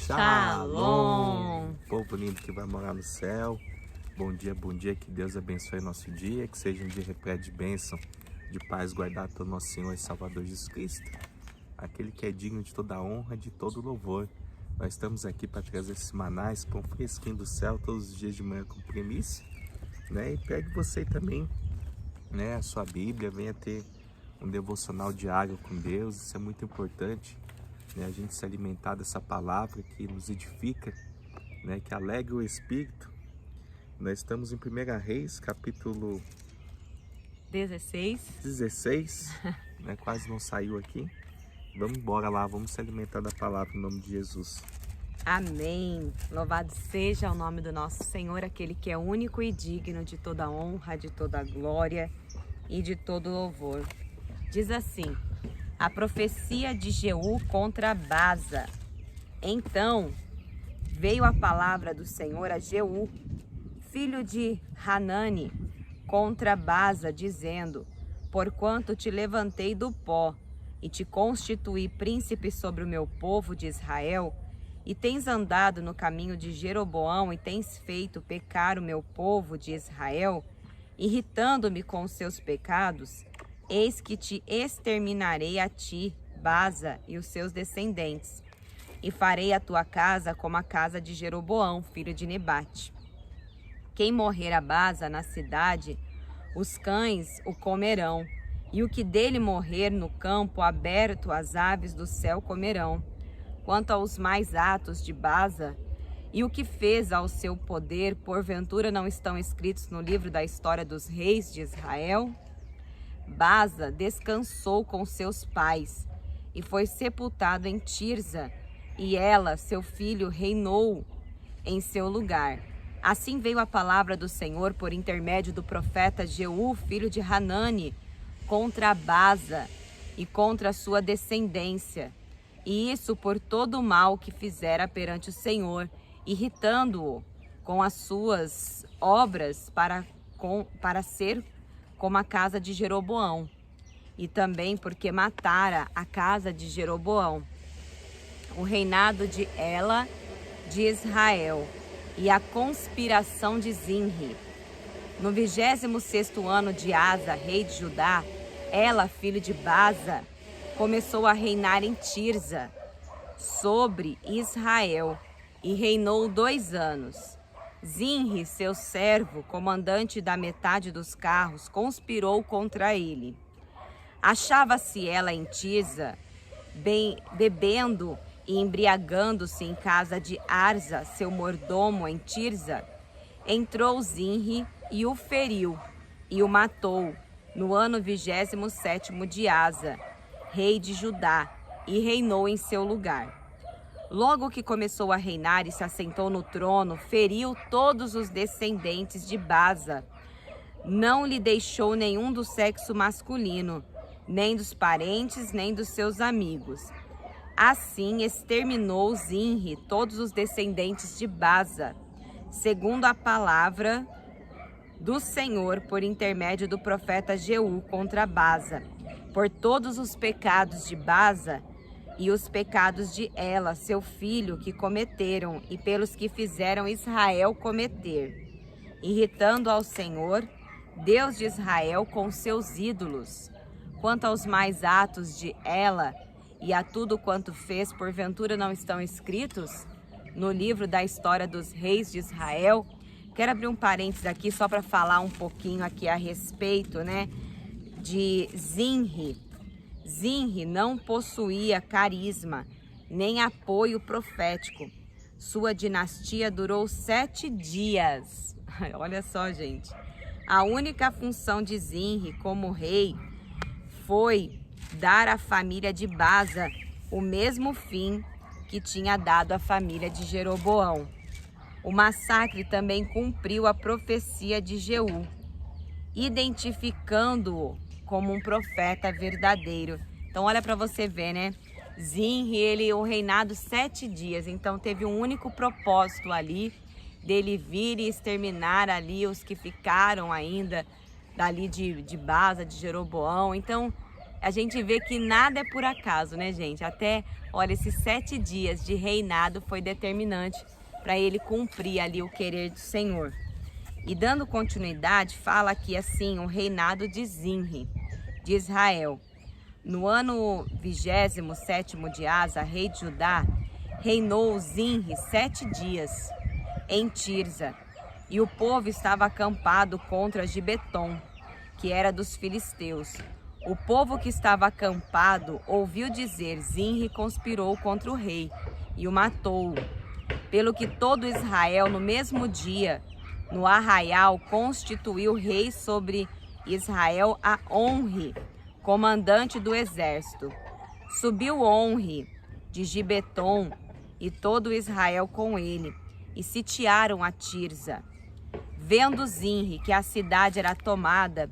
Shalom! Povo lindo que vai morar no céu. Bom dia, que Deus abençoe nosso dia, que seja um dia repleto de bênção, de paz guardado pelo nosso Senhor e Salvador Jesus Cristo, aquele que é digno de toda honra, de todo louvor. Nós estamos aqui para trazer esses manais com fresquinho do céu todos os dias de manhã com primícia, né? E pegue você também, né, a sua Bíblia, venha ter um devocional diário com Deus. Isso é muito importante, né? A gente se alimentar dessa palavra que nos edifica, né, que alegra o Espírito. Nós estamos em 1 Reis, capítulo 16, né? Quase não saiu aqui. Vamos embora lá, vamos se alimentar da palavra em nome de Jesus. Amém! Louvado seja o nome do nosso Senhor, aquele que é único e digno de toda honra, de toda glória e de todo louvor. Diz assim: a profecia de Jeú contra Baza. Então veio a palavra do Senhor a Jeú, filho de Hanani, contra Baza, dizendo: porquanto te levantei do pó e te constituí príncipe sobre o meu povo de Israel, e tens andado no caminho de Jeroboão e tens feito pecar o meu povo de Israel, irritando-me com os seus pecados, eis que te exterminarei a ti, Baza, e os seus descendentes, e farei a tua casa como a casa de Jeroboão, filho de Nebate. Quem morrer a Baza na cidade, os cães o comerão, e o que dele morrer no campo aberto, as aves do céu comerão. Quanto aos mais atos de Baza, e o que fez ao seu poder, porventura não estão escritos no livro da história dos reis de Israel? Baza descansou com seus pais, e foi sepultado em Tirza, e ela, seu filho, reinou em seu lugar. Assim veio a palavra do Senhor por intermédio do profeta Jeú, filho de Hanani, contra Baza e contra a sua descendência, e isso por todo o mal que fizera perante o Senhor, irritando-o com as suas obras para ser como a casa de Jeroboão, e também porque matara a casa de Jeroboão, o reinado de Ela de Israel, e a conspiração de Zinri. No 26º ano de Asa, rei de Judá, Ela, filho de Baza, começou a reinar em Tirza, sobre Israel, e reinou 2 anos. Zinri, seu servo, comandante da metade dos carros, conspirou contra ele. Achava-se ela em Tirza, bebendo e embriagando-se em casa de Arza, seu mordomo em Tirza. Entrou Zinri e o feriu, e o matou, no ano 27º de Asa, rei de Judá, e reinou em seu lugar. Logo que começou a reinar e se assentou no trono, feriu todos os descendentes de Baza. Não lhe deixou nenhum do sexo masculino, nem dos parentes, nem dos seus amigos. Assim exterminou Zinri todos os descendentes de Baza, segundo a palavra do Senhor por intermédio do profeta Jeú contra Baza, por todos os pecados de Baza e os pecados de Ela, seu filho, que cometeram, e pelos que fizeram Israel cometer, irritando ao Senhor, Deus de Israel, com seus ídolos. Quanto aos mais atos de Ela e a tudo quanto fez, porventura não estão escritos no livro da história dos reis de Israel? Quero abrir um parênteses aqui só para falar um pouquinho aqui a respeito, né, de Zinri. Zinri não possuía carisma, nem apoio profético. Sua dinastia durou 7 dias. Olha só, gente. A única função de Zinri como rei foi dar à família de Baza o mesmo fim que tinha dado à família de Jeroboão. O massacre também cumpriu a profecia de Jeú, identificando-o como um profeta verdadeiro. Então olha para você ver, né? Zinri, o reinado 7 dias, então teve um único propósito ali, dele vir e exterminar ali os que ficaram ainda dali de Baza, de Jeroboão. Então a gente vê que nada é por acaso, né, gente? Até, olha, esses 7 dias de reinado foi determinante para ele cumprir ali o querer do Senhor. E dando continuidade, fala aqui assim, o reinado de Zinri, de Israel. No ano 27º de Asa, rei de Judá, reinou Zinri 7 dias em Tirza, e o povo estava acampado contra Gibeton, que era dos filisteus. O povo que estava acampado ouviu dizer: Zinri conspirou contra o rei e o matou. Pelo que todo Israel, no mesmo dia, no arraial, constituiu rei sobre Israel a Onri, comandante do exército. Subiu Onri de Gibeton e todo Israel com ele, e sitiaram a Tirza. Vendo Zinri que a cidade era tomada,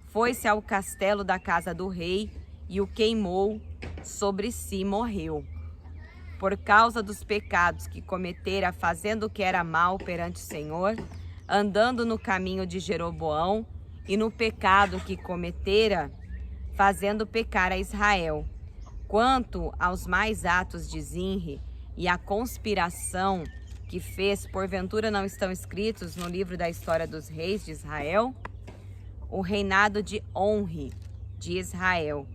foi-se ao castelo da casa do rei e o queimou, sobre si morreu. Por causa dos pecados que cometera, fazendo o que era mal perante o Senhor, andando no caminho de Jeroboão, e no pecado que cometera, fazendo pecar a Israel. Quanto aos mais atos de Zinri e a conspiração que fez, porventura não estão escritos no livro da história dos reis de Israel? O reinado de Onri, de Israel.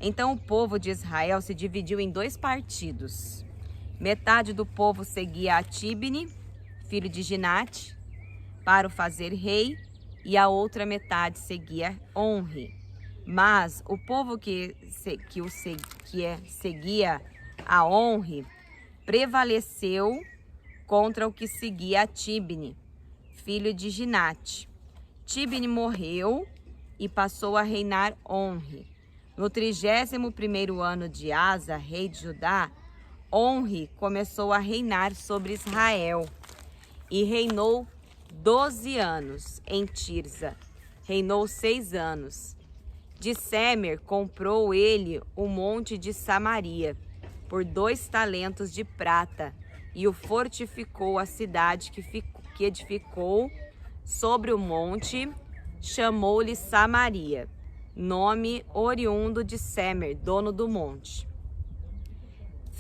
Então o povo de Israel se dividiu em 2 partidos. Metade do povo seguia a Tibni, filho de Ginate, para o fazer rei, e a outra metade seguia Onri. Mas o povo que seguia a Onri prevaleceu contra o que seguia a Tibni, filho de Ginate. Tibni morreu e passou a reinar Onri. No 31º ano de Asa, rei de Judá, Onri começou a reinar sobre Israel e reinou 12 anos em Tirza. Reinou 6 anos. De Semer comprou ele o monte de Samaria por 2 talentos de prata e o fortificou a cidade que edificou sobre o monte, chamou-lhe Samaria, nome oriundo de Semer, dono do monte.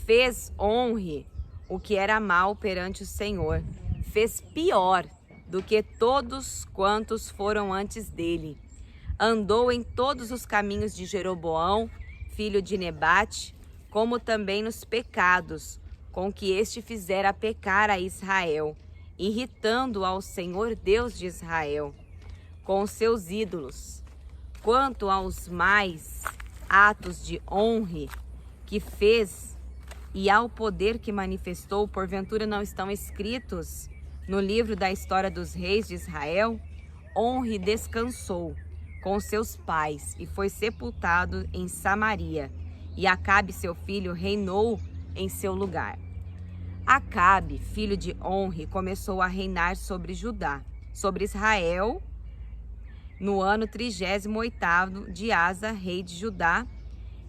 Fez Onri o que era mal perante o Senhor, fez pior do que todos quantos foram antes dele. Andou em todos os caminhos de Jeroboão, filho de Nebate, como também nos pecados com que este fizera pecar a Israel, irritando ao Senhor Deus de Israel, com os seus ídolos. Quanto aos mais atos de Onri que fez e ao poder que manifestou, porventura não estão escritos no livro da história dos reis de Israel? Onri descansou com seus pais e foi sepultado em Samaria, e Acabe, seu filho, reinou em seu lugar. Acabe, filho de Onri, começou a reinar sobre Judá, sobre Israel, no ano 38º de Asa, rei de Judá,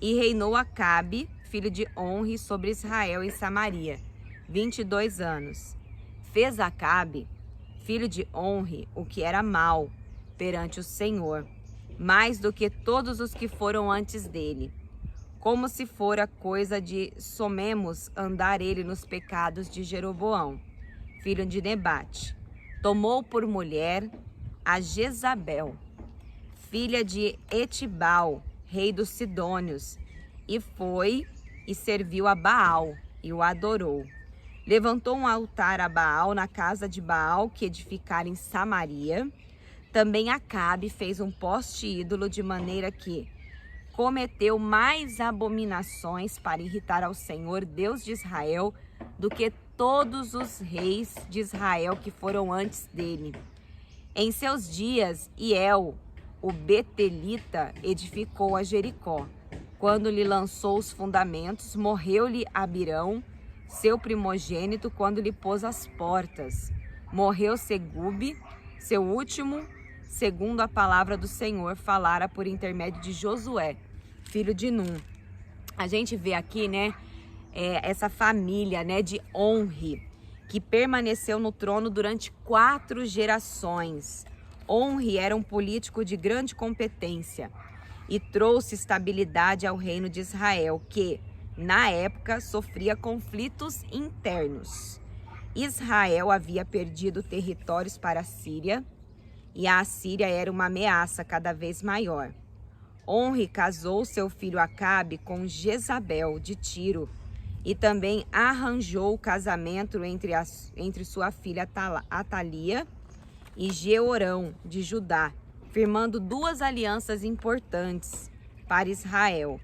e reinou Acabe, filho de Onri, sobre Israel em Samaria, 22 anos. Fez Acabe, filho de Onri, o que era mal perante o Senhor, mais do que todos os que foram antes dele, como se fora coisa de somemos andar ele nos pecados de Jeroboão, filho de Nebate. Tomou por mulher a Jezabel, filha de Etibal, rei dos Sidônios, e foi e serviu a Baal e o adorou. Levantou um altar a Baal na casa de Baal que edificara em Samaria. Também Acabe fez um poste ídolo, de maneira que cometeu mais abominações para irritar ao Senhor, Deus de Israel, do que todos os reis de Israel que foram antes dele. Em seus dias, Iel, o Betelita, edificou a Jericó. Quando lhe lançou os fundamentos, morreu-lhe Abirão, seu primogênito, quando lhe pôs as portas. Morreu Segube, seu último, segundo a palavra do Senhor falara por intermédio de Josué, filho de Num. A gente vê aqui, né, essa família, né, de Onri, que permaneceu no trono durante 4 gerações. Onri era um político de grande competência e trouxe estabilidade ao reino de Israel, que, na época, sofria conflitos internos. Israel havia perdido territórios para a Síria, e a Assíria era uma ameaça cada vez maior. Onri casou seu filho Acabe com Jezabel de Tiro e também arranjou o casamento entre sua filha Atalia e Jeorão de Judá, firmando duas alianças importantes para Israel.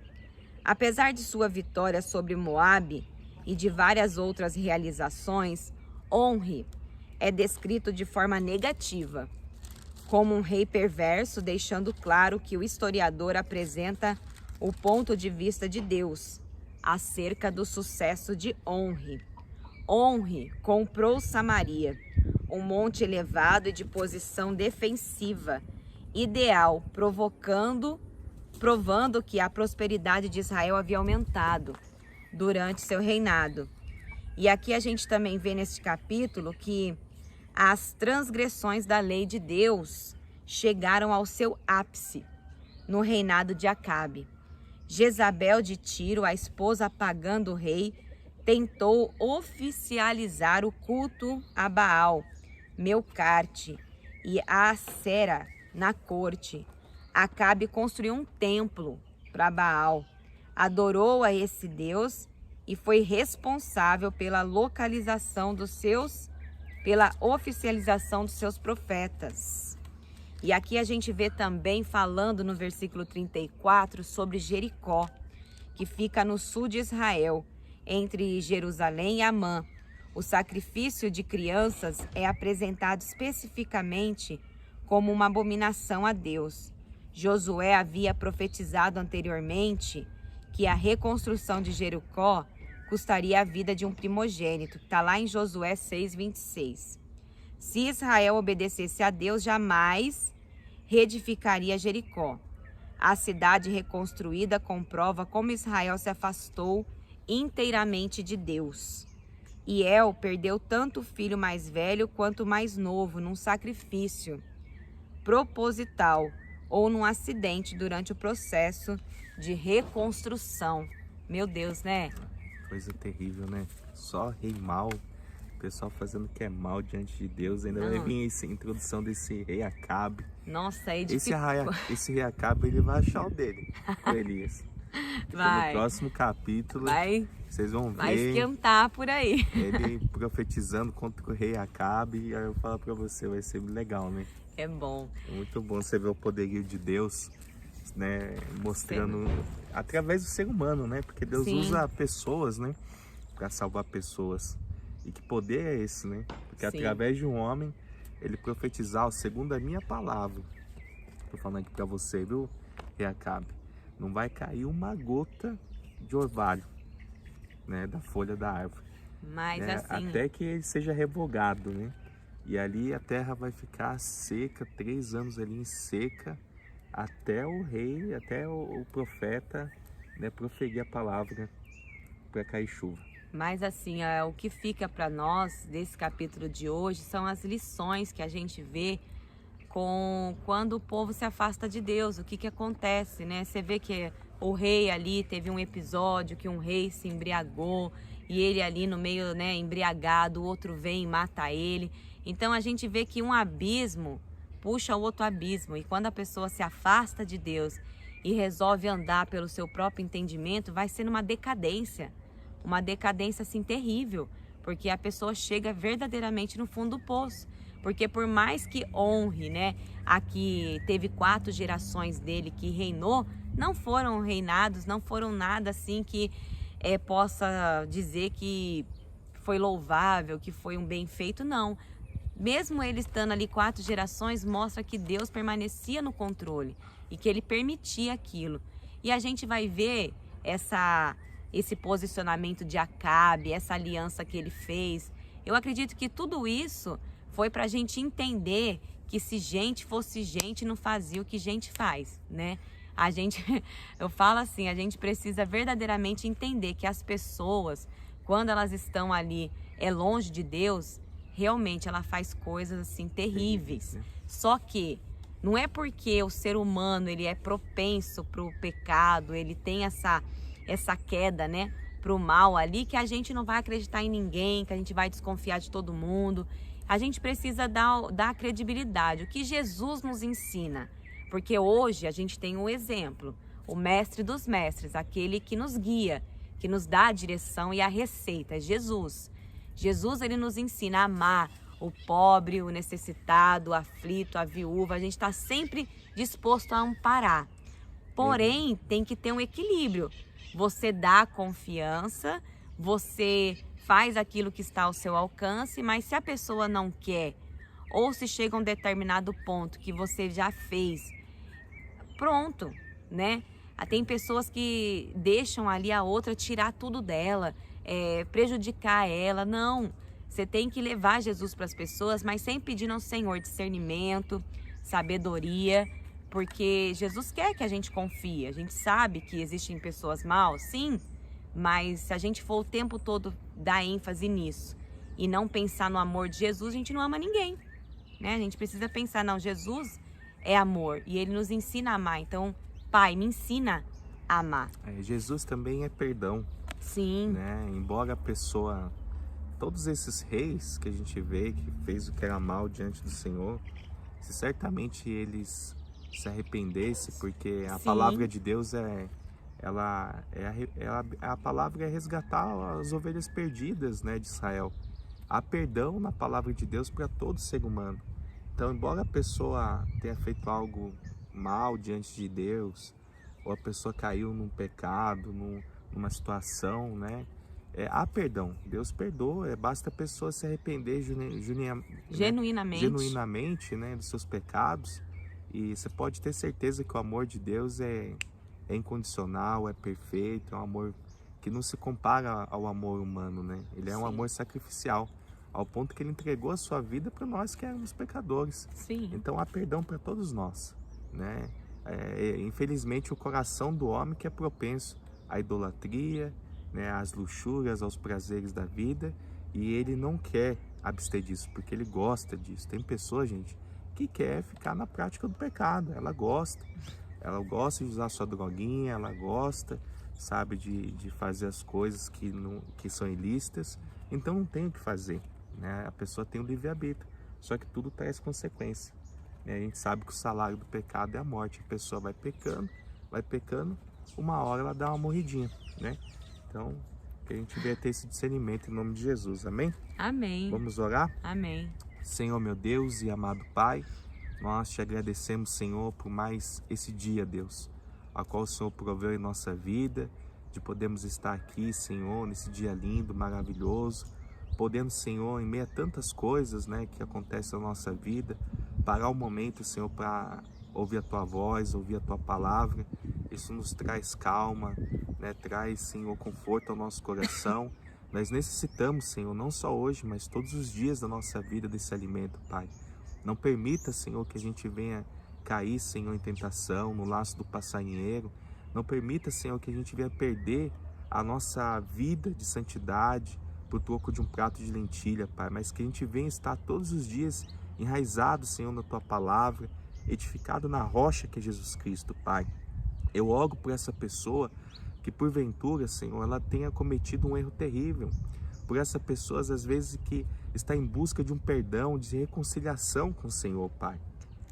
Apesar de sua vitória sobre Moabe e de várias outras realizações, Onri é descrito de forma negativa, como um rei perverso, deixando claro que o historiador apresenta o ponto de vista de Deus acerca do sucesso de Onri. Onri comprou Samaria, um monte elevado e de posição defensiva, ideal, provando que a prosperidade de Israel havia aumentado durante seu reinado. E aqui a gente também vê neste capítulo que as transgressões da lei de Deus chegaram ao seu ápice no reinado de Acabe. Jezabel de Tiro, a esposa pagã do rei, tentou oficializar o culto a Baal, Melcarte e a Acera na corte. Acabe construiu um templo para Baal, adorou a esse deus e foi responsável pela oficialização dos seus profetas. E aqui a gente vê também falando no versículo 34 sobre Jericó, que fica no sul de Israel, entre Jerusalém e Amã. O sacrifício de crianças é apresentado especificamente como uma abominação a Deus. Josué havia profetizado anteriormente que a reconstrução de Jericó custaria a vida de um primogênito, que está lá em Josué 6:26. Se Israel obedecesse a Deus, jamais reedificaria Jericó. A cidade reconstruída comprova como Israel se afastou inteiramente de Deus. E El perdeu tanto o filho mais velho quanto o mais novo num sacrifício proposital ou num acidente durante o processo de reconstrução. Meu Deus, né? Coisa terrível, né? Só rei mal, o pessoal fazendo o que é mal diante de Deus. Ainda vai vir essa introdução desse rei Acabe. Nossa, esse rei Acabe, ele vai achar o dele, o Elias. Vai. No próximo capítulo, vocês vão ver. Vai esquentar por aí. Ele profetizando contra o rei Acabe. E aí eu falo pra você, vai ser legal, né? É bom. É muito bom você ver o poderio de Deus, né? Mostrando através do ser humano, né? Porque Deus usa pessoas, né? Pra salvar pessoas. E que poder é esse, né? Porque através de um homem, ele profetizar, segundo a minha palavra. Tô falando aqui pra você, viu, rei Acabe? Não vai cair uma gota de orvalho, né, da folha da árvore. Mas né, assim... até que ele seja revogado, né? E ali a terra vai ficar seca, 3 anos ali em seca, até o rei, até o profeta, né, proferir a palavra para cair chuva. Mas assim, o que fica para nós desse capítulo de hoje são as lições que a gente vê quando o povo se afasta de Deus. O que acontece, né? Você vê que o rei ali teve um episódio que um rei se embriagou e ele ali no meio, né, embriagado, o outro vem e mata ele. Então a gente vê que um abismo puxa o outro abismo, e quando a pessoa se afasta de Deus e resolve andar pelo seu próprio entendimento, vai ser uma decadência assim terrível, porque a pessoa chega verdadeiramente no fundo do poço. Porque por mais que honre, né, aqui teve 4 gerações dele que reinou, não foram reinados, não foram nada assim que possa dizer que foi louvável, que foi um bem feito, não. Mesmo ele estando ali 4 gerações, mostra que Deus permanecia no controle e que ele permitia aquilo. E a gente vai ver esse posicionamento de Acabe, essa aliança que ele fez. Eu acredito que tudo isso foi para a gente entender que se gente fosse gente, não fazia o que gente faz, né? Eu falo assim, a gente precisa verdadeiramente entender que as pessoas, quando elas estão ali longe de Deus, realmente ela faz coisas assim terríveis. Só que Não é porque o ser humano ele é propenso para o pecado, ele tem essa queda, né, para o mal ali, que a gente não vai acreditar em ninguém, que a gente vai desconfiar de todo mundo. A gente precisa dar credibilidade, o que Jesus nos ensina. Porque hoje a gente tem um exemplo, o mestre dos mestres, aquele que nos guia, que nos dá a direção e a receita, é Jesus. Jesus, ele nos ensina a amar o pobre, o necessitado, o aflito, a viúva. A gente está sempre disposto a amparar. Porém, tem que ter um equilíbrio. Você dá confiança, você faz aquilo que está ao seu alcance, mas se a pessoa não quer, ou se chega a um determinado ponto que você já fez, pronto, né? Tem pessoas que deixam ali a outra tirar tudo dela, prejudicar ela. Não, você tem que levar Jesus para as pessoas, mas sempre pedindo ao Senhor discernimento, sabedoria, porque Jesus quer que a gente confie. A gente sabe que existem pessoas maus, sim, mas se a gente for o tempo todo dar ênfase nisso e não pensar no amor de Jesus, a gente não ama ninguém, né? A gente precisa pensar, não, Jesus é amor e ele nos ensina a amar. Então, Pai, me ensina a amar. Jesus também é perdão. Sim. Né? Embora a pessoa, todos esses reis que a gente vê, que fez o que era mal diante do Senhor, se certamente eles se arrependessem, porque a Sim. palavra de Deus a palavra é resgatar as ovelhas perdidas, né, de Israel. Há perdão na palavra de Deus para todo ser humano. Então, embora a pessoa tenha feito algo mal diante de Deus, ou a pessoa caiu num pecado, numa situação, né? Há perdão. Deus perdoa, basta a pessoa se arrepender genuinamente, né, dos seus pecados. E você pode ter certeza que o amor de Deus é incondicional, é perfeito, é um amor que não se compara ao amor humano, né? Ele é um amor sacrificial, ao ponto que ele entregou a sua vida para nós que éramos pecadores. Sim. Então há perdão para todos nós, né? Infelizmente o coração do homem que é propenso à idolatria, né, às luxúrias, aos prazeres da vida, e ele não quer abster disso, porque ele gosta disso. Tem pessoas, gente, que quer ficar na prática do pecado, ela gosta de usar sua droguinha, ela gosta, sabe, de fazer as coisas que são ilícitas, então não tem o que fazer, né? A pessoa tem o livre-arbítrio, só que tudo traz consequência, né? A gente sabe que o salário do pecado é a morte, a pessoa vai pecando, uma hora ela dá uma morridinha, né? Então, que a gente venha ter esse discernimento em nome de Jesus, amém? Amém. Vamos orar? Amém. Senhor, meu Deus e amado Pai, nós te agradecemos, Senhor, por mais esse dia, Deus, a qual o Senhor proveu em nossa vida, de podermos estar aqui, Senhor, nesse dia lindo, maravilhoso, podendo, Senhor, em meio a tantas coisas, né, que acontecem na nossa vida, parar um momento, Senhor, para ouvir a Tua voz, ouvir a Tua palavra. Isso nos traz calma, né, traz, Senhor, conforto ao nosso coração. Nós necessitamos, Senhor, não só hoje, mas todos os dias da nossa vida desse alimento, Pai. Não permita, Senhor, que a gente venha cair, Senhor, em tentação, no laço do passarinheiro. Não permita, Senhor, que a gente venha perder a nossa vida de santidade por troco de um prato de lentilha, Pai. Mas que a gente venha estar todos os dias enraizado, Senhor, na Tua palavra, edificado na rocha que é Jesus Cristo, Pai. Eu oro por essa pessoa que porventura, Senhor, ela tenha cometido um erro terrível. Por essa pessoa, às vezes, que está em busca de um perdão, de reconciliação com o Senhor, Pai.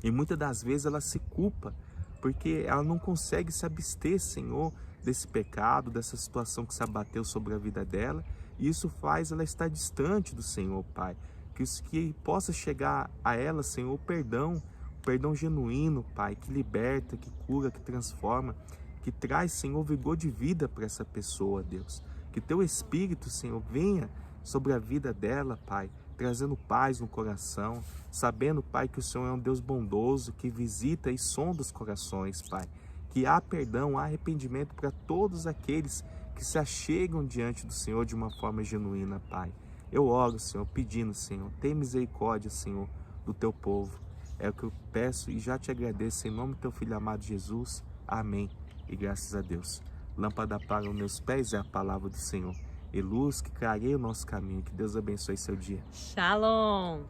E muitas das vezes ela se culpa, porque ela não consegue se abster, Senhor, desse pecado, dessa situação que se abateu sobre a vida dela. E isso faz ela estar distante do Senhor, Pai. Que possa chegar a ela, Senhor, o perdão genuíno, Pai, que liberta, que cura, que transforma, que traz, Senhor, vigor de vida para essa pessoa, Deus. Que Teu Espírito, Senhor, venha sobre a vida dela, Pai, trazendo paz no coração, sabendo, Pai, que o Senhor é um Deus bondoso, que visita e sonda os corações, Pai. Que há perdão, há arrependimento para todos aqueles que se achegam diante do Senhor de uma forma genuína, Pai. Eu oro, Senhor, pedindo, Senhor, tem misericórdia, Senhor, do Teu povo. É o que eu peço e já te agradeço em nome do Teu Filho amado Jesus. Amém. E graças a Deus. Lâmpada para os meus pés é a palavra do Senhor, e luz que clareia o nosso caminho. Que Deus abençoe seu dia. Shalom.